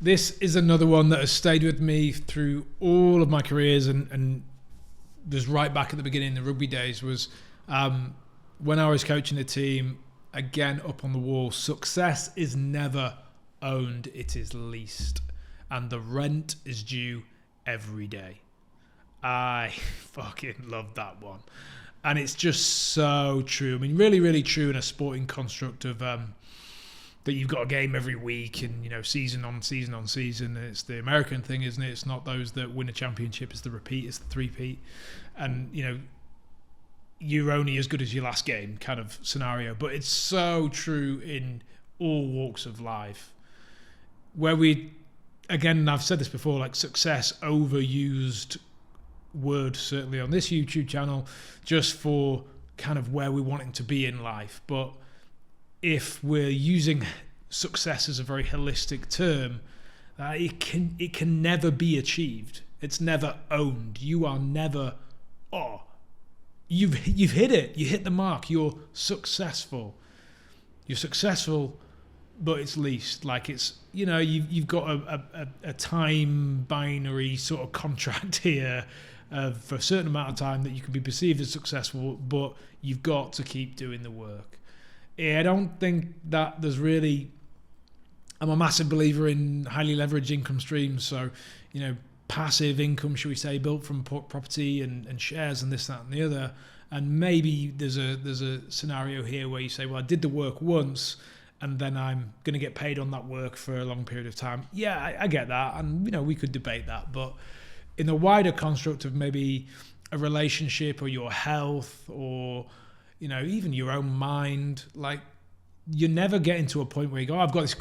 This is another one that has stayed with me through all of my careers and was right back at the beginning, the rugby days, was when I was coaching a team, again, up on the wall, success is never owned, it is leased. And the rent is due every day. I fucking love that one. And it's just so true. I mean, really, really true in a sporting construct of that you've got a game every week and, season on season on season. It's the American thing, isn't it? It's not those that win a championship. It's the repeat. It's the three-peat. And, you're only as good as your last game kind of scenario. But it's so true in all walks of life. Where again, I've said this before, like success overused word, certainly on this YouTube channel, just for kind of where we want it to be in life. But if we're using success as a very holistic term, it can never be achieved. It's never owned. You are never, you've hit it. You hit the mark. You're successful. You're successful, but it's leased. Like it's, you've got a time binary sort of contract here for a certain amount of time that you can be perceived as successful, but you've got to keep doing the work. I don't think that there's really... I'm a massive believer in highly leveraged income streams. So, passive income, should we say, built from property and shares and this, that, and the other. And maybe there's a scenario here where you say, well, I did the work once, and then I'm going to get paid on that work for a long period of time. Yeah, I get that. And, we could debate that. But in the wider construct of maybe a relationship or your health or, even your own mind, like you're never getting to a point where you go, I've got a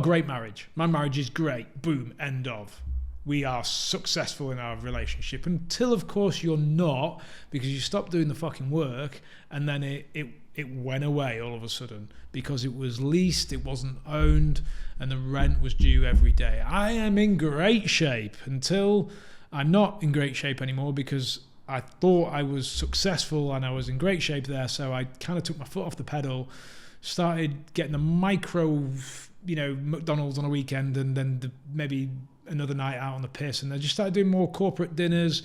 great marriage. My marriage is great. Boom, end of. We are successful in our relationship until, of course, you're not, because you stopped doing the fucking work and then it went away all of a sudden because it was leased, it wasn't owned, and the rent was due every day. I am in great shape until I'm not in great shape anymore because I thought I was successful and I was in great shape there. So I kind of took my foot off the pedal, started getting a micro, McDonald's on a weekend and then maybe another night out on the piss. And I just started doing more corporate dinners,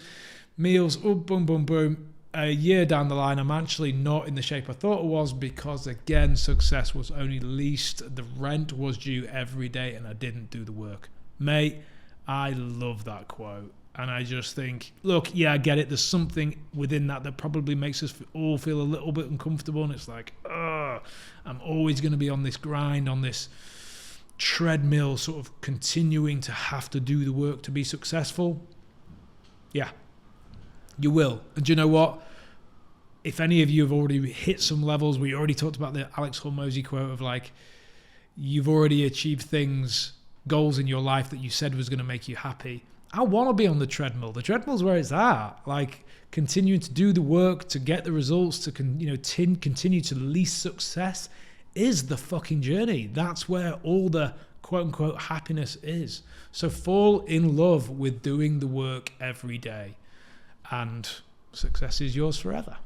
meals, boom, boom, boom. A year down the line, I'm actually not in the shape I thought I was because, again, success was only leased. The rent was due every day and I didn't do the work. Mate, I love that quote. And I just think, look, yeah, I get it. There's something within that probably makes us all feel a little bit uncomfortable. And it's like, I'm always going to be on this grind, on this treadmill, sort of continuing to have to do the work to be successful. Yeah, you will. And do you know what? If any of you have already hit some levels, we already talked about the Alex Hormozy quote of like, you've already achieved goals in your life that you said was going to make you happy. I want to be on the treadmill. The treadmill's where it's at. Like continuing to do the work to get the results, to continue to lease success is the fucking journey. That's where all the quote unquote happiness is. So fall in love with doing the work every day, and success is yours forever.